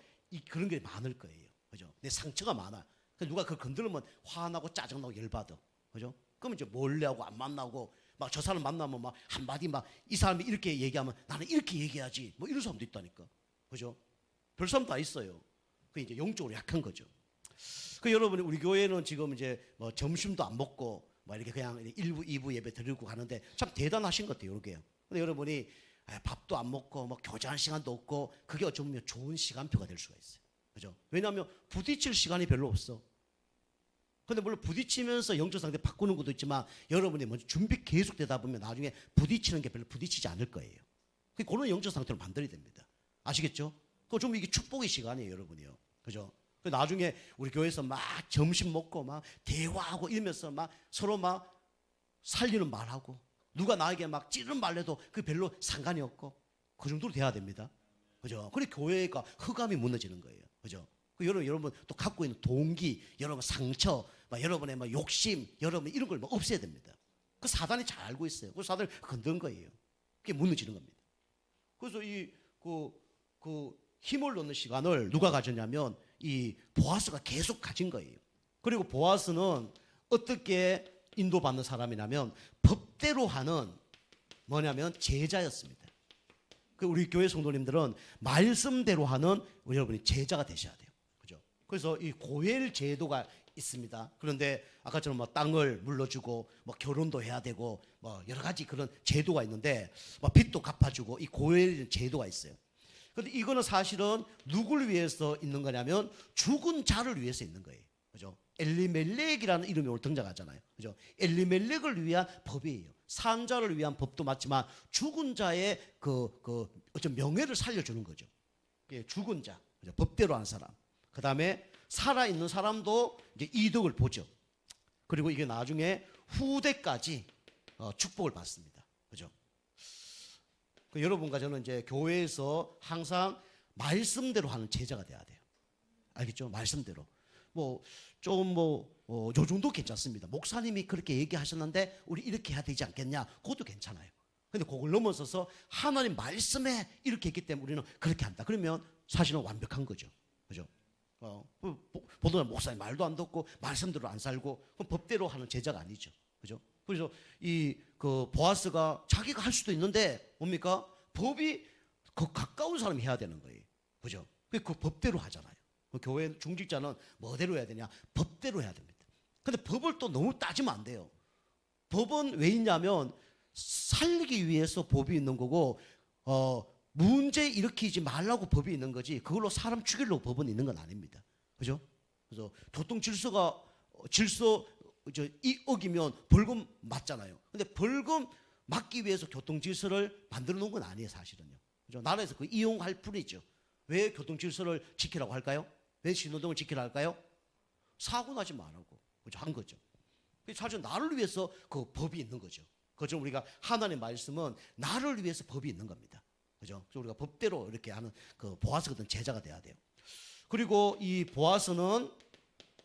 그런 게 많을 거예요. 그죠? 내 상처가 많아. 누가 그걸 건드리면 화나고 짜증나고 열받아. 그죠? 그러면 이제 몰래 하고 안 만나고 막 저 사람 만나면 막 한마디 막 이 사람이 이렇게 얘기하면 나는 이렇게 얘기해야지 뭐 이런 사람도 있다니까. 그죠? 별 사람 다 있어요. 그 이제 영적으로 약한 거죠. 여러분이 우리 교회는 지금 이제 뭐 점심도 안 먹고 뭐 이렇게 그냥 1부, 2부 예배 드리고 가는데 참 대단하신 것 같아요. 이렇게요. 근데 여러분이 밥도 안 먹고 뭐 교제할 시간도 없고 그게 어쩌면 좋은 시간표가 될 수가 있어요. 그죠? 왜냐하면 부딪힐 시간이 별로 없어. 근데 물론 부딪히면서 영적 상태 바꾸는 것도 있지만 여러분이 먼저 준비 계속 되다 보면 나중에 부딪히는 게 별로 부딪히지 않을 거예요. 그런 영적 상태로 만들어야 됩니다. 아시겠죠? 그거 좀 이게 축복의 시간이에요, 여러분이요. 그죠? 나중에 우리 교회에서 막 점심 먹고 막 대화하고 이러면서 막 서로 막 살리는 말하고 누가 나에게 막 찌르는 말 해도 그 별로 상관이 없고 그 정도로 돼야 됩니다. 그죠? 그래 교회가 흑암이 무너지는 거예요. 그죠? 여러분 또 갖고 있는 동기, 여러분 상처, 여러분의 욕심, 여러분 이런 걸 없애야 됩니다. 그 사단이 잘 알고 있어요. 그 사단을 건든 거예요. 그게 무너지는 겁니다. 그래서 그 힘을 넣는 시간을 누가 가졌냐면 이 보아스가 계속 가진 거예요. 그리고 보아스는 어떻게 인도받는 사람이냐면 법대로 하는 뭐냐면 제자였습니다. 우리 교회 성도님들은 말씀대로 하는 우리 여러분이 제자가 되셔야 돼요. 그죠? 그래서 이 고엘 제도가 있습니다. 그런데 아까처럼 뭐 땅을 물러주고 뭐 결혼도 해야 되고 뭐 여러 가지 그런 제도가 있는데 뭐 빚도 갚아주고 이 고엘 제도가 있어요. 그런데 이거는 사실은 누굴 위해서 있는 거냐면 죽은 자를 위해서 있는 거예요. 그죠? 엘리멜렉이라는 이름이 오늘 등장하잖아요. 그죠? 엘리멜렉을 위한 법이에요. 산 자를 위한 법도 맞지만 죽은 자의 어떤 명예를 살려주는 거죠. 죽은 자, 그죠? 법대로 한 사람. 그 다음에 살아있는 사람도 이제 이득을 보죠. 그리고 이게 나중에 후대까지 축복을 받습니다. 그죠? 여러분과 저는 이제 교회에서 항상 말씀대로 하는 제자가 돼야 돼요. 알겠죠? 말씀대로. 요 정도 괜찮습니다. 목사님이 그렇게 얘기하셨는데 우리 이렇게 해야 되지 않겠냐? 그것도 괜찮아요. 근데 그걸 넘어서서 하나님 말씀에 이렇게 했기 때문에 우리는 그렇게 한다. 그러면 사실은 완벽한 거죠. 그죠? 보통 목사님 말도 안 듣고 말씀대로 안 살고 그럼 법대로 하는 제자가 아니죠. 그죠? 그래서 보아스가 자기가 할 수도 있는데 뭡니까? 법이 가까운 사람이 해야 되는 거예요. 그죠? 그 법대로 하잖아요. 교회 중직자는 뭐대로 해야 되냐? 법대로 해야 됩니다. 근데 법을 또 너무 따지면 안 돼요. 법은 왜 있냐면 살리기 위해서 법이 있는 거고 문제 일으키지 말라고 법이 있는 거지 그걸로 사람 죽이려고 법은 있는 건 아닙니다. 그죠? 그래서 교통 질서 어기면 벌금 맞잖아요. 근데 벌금 맞기 위해서 교통 질서를 만들어 놓은 건 아니에요, 사실은요. 그죠? 나라에서 그 이용할 뿐이죠. 왜 교통 질서를 지키라고 할까요? 왜 신호등을 지키라 할까요? 사고 나지 말라고. 그죠? 한 거죠. 사실 나를 위해서 그 법이 있는 거죠. 그죠? 우리가 하나님의 말씀은 나를 위해서 법이 있는 겁니다. 그죠? 그래서 우리가 법대로 이렇게 하는 그 보아스 같은 제자가 돼야 돼요. 그리고 이 보아스는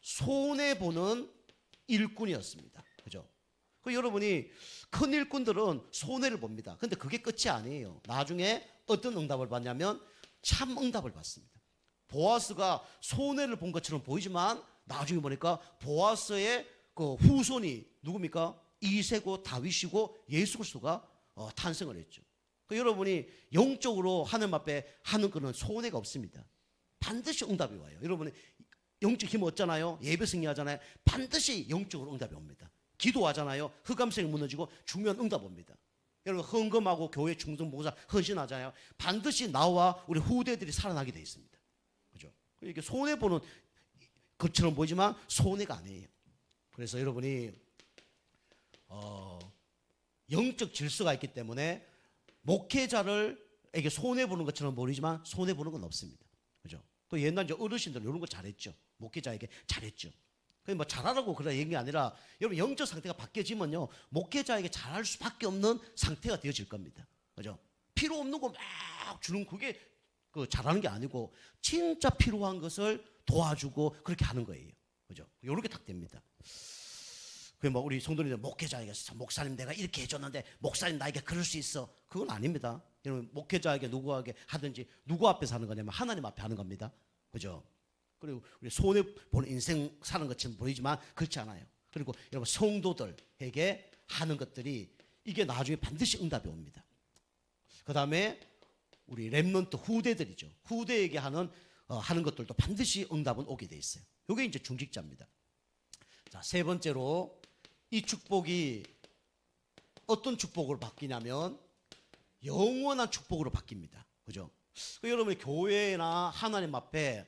손해 보는 일꾼이었습니다. 그죠? 그 여러분이 큰 일꾼들은 손해를 봅니다. 근데 그게 끝이 아니에요. 나중에 어떤 응답을 받냐면 참 응답을 받습니다. 보아스가 손해를 본 것처럼 보이지만 나중에 보니까 보아스의 그 후손이 누굽니까? 이세고 다윗이고 예수 그리스도가 탄생을 했죠. 그 여러분이 영적으로 하나님 앞에 하는 것은 손해가 없습니다. 반드시 응답이 와요. 여러분이 영적 힘 얻잖아요. 예배 승리하잖아요. 반드시 영적으로 응답이 옵니다. 기도하잖아요. 흑암성이 무너지고 중요한 응답 옵니다. 여러분 헌금하고 교회 충성 봉사 헌신하잖아요. 반드시 나와 우리 후대들이 살아나게 돼 있습니다. 그죠? 이렇게 손해 보는 것처럼 보이지만 손해가 아니에요. 그래서 여러분이 영적 질서가 있기 때문에 목회자를에게 손해 보는 것처럼 보이지만 손해 보는 건 없습니다. 그죠? 또 옛날 어르신들 이런 거 잘했죠. 목회자에게 잘했죠. 뭐 잘하라고 그런 얘기가 아니라 여러분 영적 상태가 바뀌어지면요 목회자에게 잘할 수밖에 없는 상태가 되어질 겁니다. 그죠? 필요 없는 거 막 주는 그게 그 잘하는 게 아니고 진짜 필요한 것을 도와주고 그렇게 하는 거예요. 그죠? 이렇게 딱 됩니다. 그 뭐 우리 성도님들 목회자에게 목사님 내가 이렇게 해줬는데 목사님 나에게 그럴 수 있어. 그건 아닙니다. 여러분 목회자에게 누구에게 하든지 누구 앞에서 하는 거냐면 하나님 앞에 하는 겁니다. 그죠? 그리고 우리 손해 보는 인생 사는 것처럼 보이지만 그렇지 않아요. 그리고 여러분 성도들에게 하는 것들이 이게 나중에 반드시 응답이 옵니다. 그 다음에 우리 렘넌트 후대들이죠. 후대에게 하는 것들도 반드시 응답은 오게 돼 있어요. 이게 이제 중직자입니다. 자, 세 번째로 이 축복이 어떤 축복으로 바뀌냐면 영원한 축복으로 바뀝니다. 그죠? 여러분의 교회나 하나님 앞에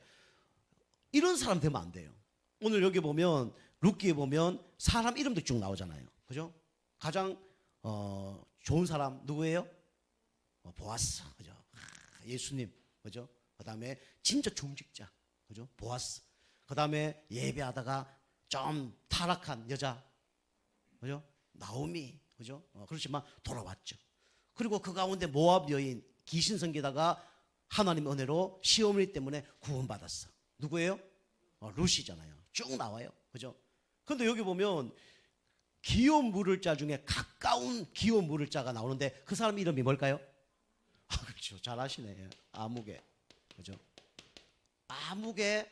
이런 사람 되면 안 돼요. 오늘 여기 보면 룻기에 보면 사람 이름도 쭉 나오잖아요. 그죠? 가장 좋은 사람 누구예요? 보아스. 그죠? 예수님. 그죠? 그다음에 진짜 중직자. 그죠? 보아스. 그다음에 예배하다가 좀 타락한 여자. 그죠? 나오미. 그죠? 그렇지만 돌아왔죠. 그리고 그 가운데 모압 여인 귀신 섬기다가 하나님의 은혜로 시어머니 때문에 구원받았어. 누구예요? 룻이잖아요. 쭉 나와요. 그죠? 근데 여기 보면 기업 물을 자 중에 가까운 기업 물을 자가 나오는데 그 사람 이름이 뭘까요? 그렇죠. 잘 아시네. 아무개. 그죠? 아무개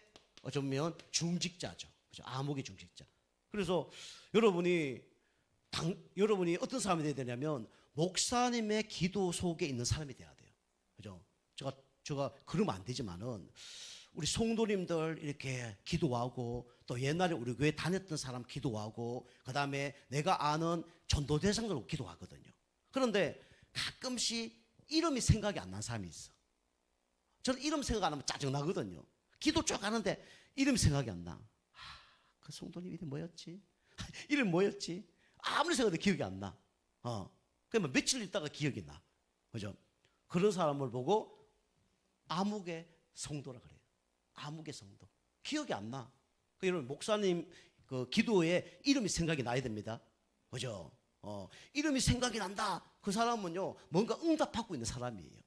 어쩌면 중직자죠. 그죠? 아무개 중직자. 그래서 여러분이 어떤 사람이 돼야 되냐면 목사님의 기도 속에 있는 사람이 돼야 돼요. 그죠? 제가 그러면 안 되지만은 우리 성도님들 이렇게 기도하고 또 옛날에 우리 교회 다녔던 사람 기도하고 그다음에 내가 아는 전도대상으로 기도하거든요. 그런데 가끔씩 이름이 생각이 안 나는 사람이 있어. 저는 이름 생각 안 하면 짜증나거든요. 기도 쭉 하는데 이름이 생각이 안 나. 그 성도님 이름 뭐였지? 이름 뭐였지? 아무리 생각해도 기억이 안 나. 그러면 며칠 있다가 기억이 나. 그죠? 그런 사람을 보고 아무개 성도라 그래요. 아무개 성도. 기억이 안 나. 여러분 목사님 그 기도에 이름이 생각이 나야 됩니다. 그죠? 이름이 생각이 난다. 그 사람은요 뭔가 응답하고 있는 사람이에요.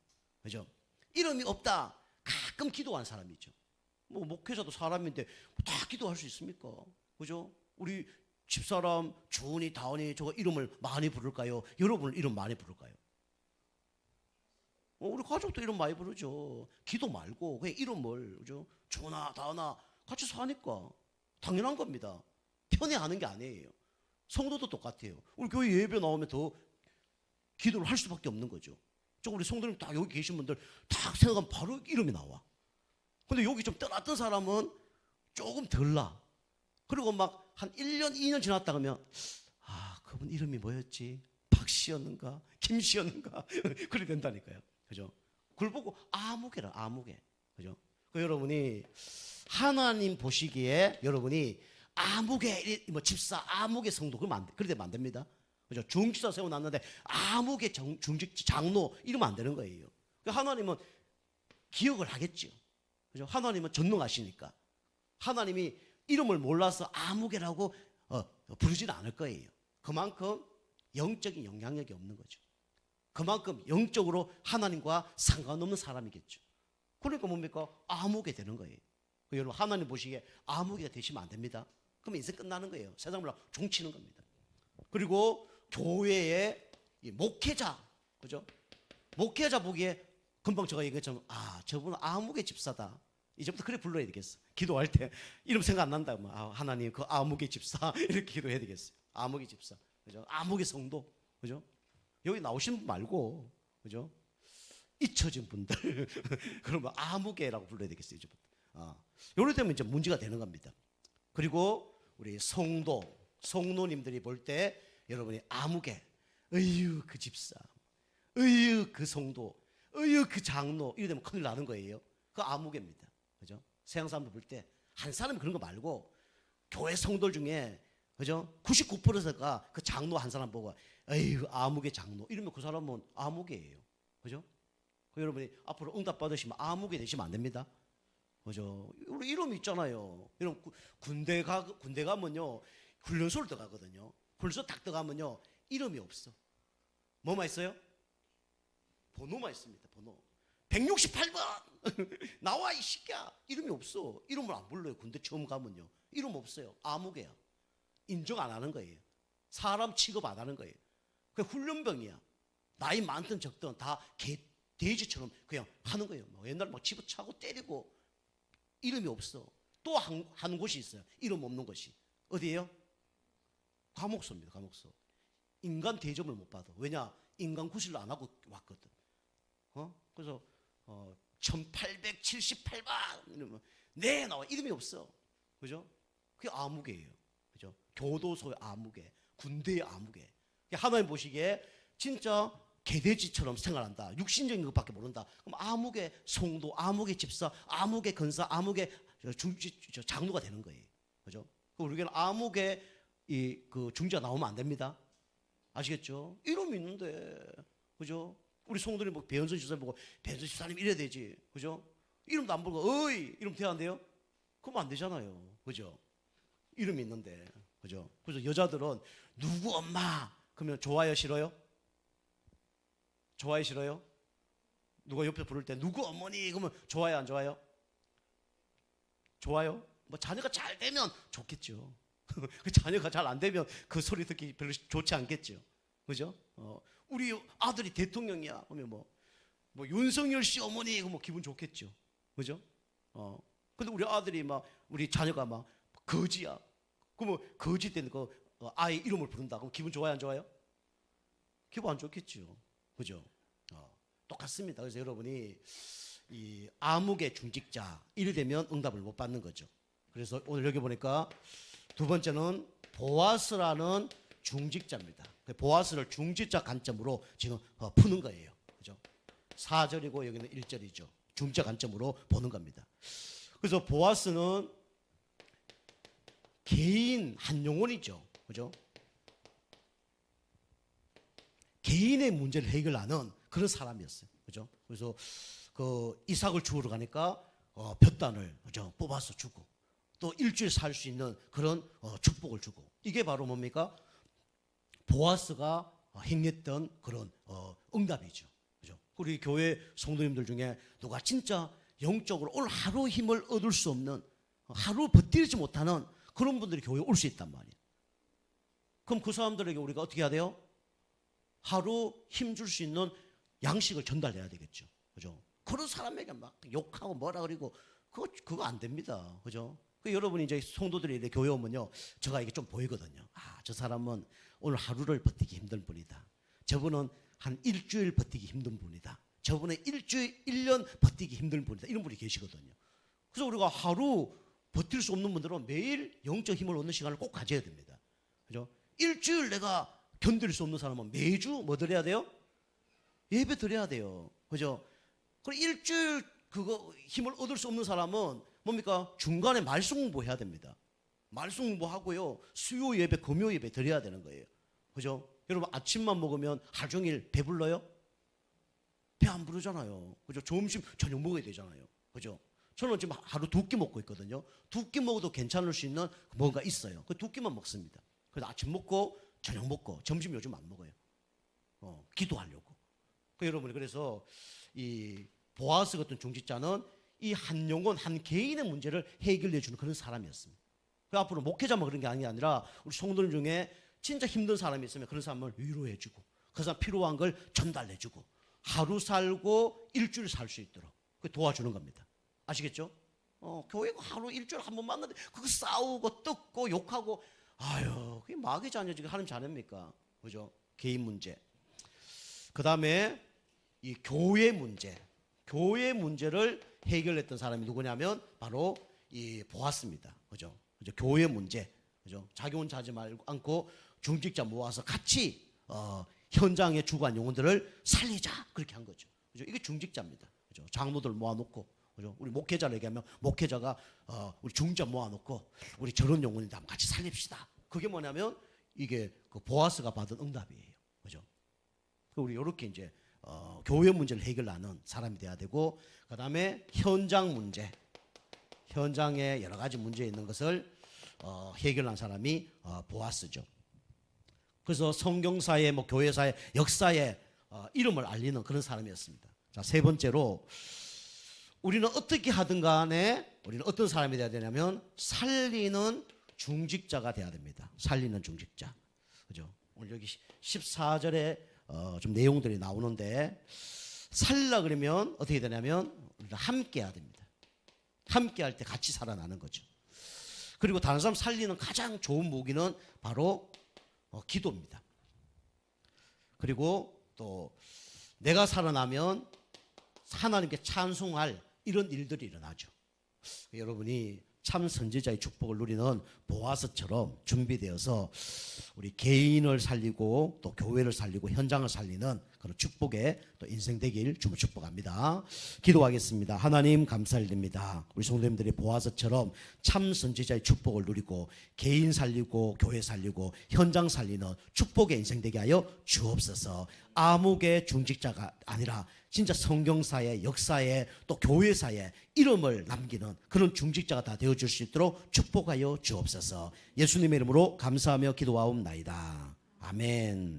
그죠? 이름이 없다. 가끔 기도하는 사람이죠. 뭐 목회자도 사람인데 다 기도할 수 있습니까? 그죠? 우리 집사람 주은이 다은이 저거 이름을 많이 부를까요? 여러분 이름 많이 부를까요? 우리 가족도 이름 많이 부르죠. 기도 말고 그냥 이름을 그죠? 주은아 다은아 같이 사니까 당연한 겁니다. 편애하는 게 아니에요. 성도도 똑같아요. 우리 교회 예배 나오면 더 기도를 할 수밖에 없는 거죠. 우리 성도님 다 여기 계신 분들 딱 생각하면 바로 이름이 나와. 근데 여기 좀 떠났던 사람은 조금 덜 나. 그리고 막 한 1년, 2년 지났다 그러면 그분 이름이 뭐였지? 박씨였는가? 김씨였는가? 그래 된다니까요. 그죠? 그걸 보고 아무개라, 아무개. 그죠? 그 여러분이 하나님 보시기에 여러분이 아무개 뭐 집사 아무개 성도 그러면 안 됩니다. 그죠? 중직자 세워놨는데 아무개 중직 장로 이러면 안 되는 거예요. 하나님은 기억을 하겠죠. 그죠? 하나님은 전능하시니까 하나님이 이름을 몰라서 아무개라고 부르지는 않을 거예요. 그만큼 영적인 영향력이 없는 거죠. 그만큼 영적으로 하나님과 상관없는 사람이겠죠. 그러니까 뭡니까? 아무개 되는 거예요. 여러분 하나님 보시기에 아무개가 되시면 안 됩니다. 그럼 인생 끝나는 거예요. 세상을 종치는 겁니다. 그리고 교회의 목회자, 그죠? 목회자 보기에 금방 제가 얘기했지만 저분은 아무개 집사다. 이제부터 그래 불러야 되겠어. 기도할 때 이름 생각 안 난다. 하나님 그 아무개 집사 이렇게 기도해야 되겠어요. 아무개 집사, 그죠? 아무개 성도, 그죠? 여기 나오신 분 말고, 그죠? 잊혀진 분들 그러면 아무개라고 불러야 되겠어요. 이제부터. 요럴 때면 이제 문제가 되는 겁니다. 그리고 우리 성도님들이 볼 때 여러분이 아무개, 어휴 그 집사, 어휴 그 성도, 어휴 그 장로 이래 되면 큰일 나는 거예요. 그 아무개입니다. 그죠? 세상 사람들 볼 때 한 사람이 그런 거 말고 교회 성도 중에 그죠? 99%가 그 장로 한 사람 보고 에휴 아무개 장로 이러면 그 사람은 아무개예요. 그죠? 그 여러분이 앞으로 응답 받으시면 아무개 되시면 안 됩니다. 그죠? 우리 이름 있잖아요. 이런 군대 가면요 훈련소를 들어가거든요. 훈련소 딱 들어가면요 이름이 없어. 뭐만 있어요? 번호만 있습니다. 번호. 168번 나와 이 새끼야. 이름이 없어. 이름을 안 불러요. 군대 처음 가면요 이름 없어요. 아무개야. 인정 안 하는 거예요. 사람 취급 안 하는 거예요. 그 훈련병이야. 나이 많든 적든 다 돼지처럼 그냥 하는 거예요. 옛날에 막 집어차고 때리고 이름이 없어. 또 한 곳이 있어요. 이름 없는 곳이. 어디예요? 감옥소입니다. 감옥소. 인간 대접을 못 받아. 왜냐? 인간 구실을 안 하고 왔거든. 그래서 1878번 이러면 네 나와. 이름이 없어. 그죠? 그게 아무개예요. 그죠? 교도소의 아무개, 군대의 아무개. 하나님 보시기에 진짜 개돼지처럼 생활한다. 육신적인 것밖에 모른다. 그럼 아무개 성도, 아무개 집사, 아무개 근사, 아무개 장로가 되는 거예요. 그죠? 우리는 아무개 그 중지가 나오면 안 됩니다. 아시겠죠? 이름이 있는데, 그죠? 우리 성도님 보고 배현선 집사님 보고 배현선 집사님 이래야 되지, 그죠? 이름도 안 부르고 어이 이름 돼야 안 돼요? 그러면 안 되잖아요, 그죠? 이름이 있는데, 그죠? 그래서 여자들은 누구 엄마 그러면 좋아요 싫어요? 좋아요 싫어요? 누가 옆에 부를 때 누구 어머니 그러면 좋아요 안 좋아요? 좋아요? 뭐 자녀가 잘 되면 좋겠죠. 그 자녀가 잘 안 되면 그 소리 듣기 별로 좋지 않겠죠, 그죠? 우리 아들이 대통령이야 그러면 뭐 윤석열 씨 어머니 뭐 기분 좋겠죠, 그죠? 근데 우리 아들이 우리 자녀가 거지야. 그러면 거지 때는 그 아이 이름을 부른다. 그럼 기분 좋아요 안 좋아요? 기분 안 좋겠죠, 그죠? 똑같습니다. 그래서 여러분이 이 암흑의 중직자 이래 되면 응답을 못 받는 거죠. 그래서 오늘 여기 보니까 두 번째는 보아스라는 중직자입니다. 보아스를 중직자 관점으로 지금 푸는 거예요. 그죠? 4절이고 여기는 1절이죠. 중직자 관점으로 보는 겁니다. 그래서 보아스는 개인 한 영혼이죠. 그죠? 개인의 문제를 해결하는 그런 사람이었어요. 그죠? 그래서 그 이삭을 주우러 가니까 볕단을 그죠? 뽑아서 주고 또 일주일 살 수 있는 그런 축복을 주고 이게 바로 뭡니까? 보아스가 행했던 그런 응답이죠. 그죠? 우리 교회 성도님들 중에 누가 진짜 영적으로 오늘 하루 힘을 얻을 수 없는 하루 버티지 못하는 그런 분들이 교회에 올 수 있단 말이에요. 그럼 그 사람들에게 우리가 어떻게 해야 돼요? 하루 힘 줄 수 있는 양식을 전달해야 되겠죠. 그죠? 그런 사람에게 막 욕하고 뭐라 그러고 그거 안 됩니다. 그죠? 여러분이 이제 성도들이 이렇게 교회 오면요. 제가 이게 좀 보이거든요. 저 사람은 오늘 하루를 버티기 힘든 분이다. 저분은 한 일주일 버티기 힘든 분이다. 저분은 일주일, 1년 버티기 힘든 분이다. 이런 분이 계시거든요. 그래서 우리가 하루 버틸 수 없는 분들은 매일 영적 힘을 얻는 시간을 꼭 가져야 됩니다. 그죠? 일주일 내가 견딜 수 없는 사람은 매주 뭐 드려야 돼요? 예배 드려야 돼요. 그죠? 그리고 일주일 그거 힘을 얻을 수 없는 사람은 뭡니까? 중간에 말씀 공부해야 됩니다. 말씀 공부하고요. 수요 예배, 금요 예배 드려야 되는 거예요. 그죠? 여러분 아침만 먹으면 하루 종일 배불러요? 배 안 부르잖아요. 그죠? 점심, 저녁 먹어야 되잖아요. 그죠? 저는 지금 하루 2끼 먹고 있거든요. 2끼 먹어도 괜찮을 수 있는 뭔가 있어요. 그 2끼만 먹습니다. 그래서 아침 먹고 저녁 먹고 점심 요즘 안 먹어요. 기도하려고. 여러분이 그래서 이 보아스 같은 중직자는 이 한 영혼, 한 개인의 문제를 해결해 주는 그런 사람이었습니다. 그 앞으로 목회자만 그런 게 아니라 우리 성도들 중에 진짜 힘든 사람이 있으면 그런 사람을 위로해 주고 그 사람 필요한 걸 전달해 주고 하루 살고 일주일 살 수 있도록 도와주는 겁니다. 아시겠죠? 교회가 하루 일주일에 한 번 만나는데 그거 싸우고 뜯고 욕하고 아유 그게 마귀 자녀지 하나님 자녀입니까? 그죠? 개인 문제. 그 다음에 이 교회 문제를 해결했던 사람이 누구냐면 바로 이 보아스입니다. 그죠? 교회 문제. 그죠? 자기 혼자 하지 않고 중직자 모아서 같이 현장에 죽어간 영혼들을 살리자 그렇게 한 거죠. 그죠? 이게 중직자입니다. 그죠? 장로들 모아놓고, 그죠? 우리 목회자를 얘기하면 목회자가 우리 중직자 모아놓고 우리 저런 영혼인데 한번 같이 살립시다. 그게 뭐냐면 이게 그 보아스가 받은 응답이에요. 그죠? 우리 이렇게 이제 교회 문제를 해결하는 사람이 돼야 되고, 그 다음에 현장 문제, 현장에 여러 가지 문제 있는 것을 해결한 사람이 보아스죠. 그래서 성경사에 뭐 교회사에 역사에 이름을 알리는 그런 사람이었습니다. 자, 세 번째로 우리는 어떻게 하든 간에 우리는 어떤 사람이 돼야 되냐면 살리는 중직자가 돼야 됩니다. 살리는 중직자. 그죠? 오늘 여기 14절에 좀 내용들이 나오는데 살리려 그러면 어떻게 되냐면 우리가 함께 해야 됩니다. 함께 할 때 같이 살아나는 거죠. 그리고 다른 사람 살리는 가장 좋은 무기는 바로 기도입니다. 그리고 또 내가 살아나면 하나님께 찬송할 이런 일들이 일어나죠. 여러분이 참 선지자의 축복을 누리는 보아스처럼 준비되어서 우리 개인을 살리고 또 교회를 살리고 현장을 살리는 그런 축복의 또 인생 되길 주로 축복합니다. 기도하겠습니다. 하나님 감사드립니다. 우리 성도님들이 보아스처럼 참 선지자의 축복을 누리고 개인 살리고 교회 살리고 현장 살리는 축복의 인생 되게 하여 주옵소서. 아무개 중직자가 아니라 진짜 성경사에 역사에 또 교회사에 이름을 남기는 그런 중직자가 다 되어줄 수 있도록 축복하여 주옵소서. 예수님의 이름으로 감사하며 기도하옵나이다. 아멘.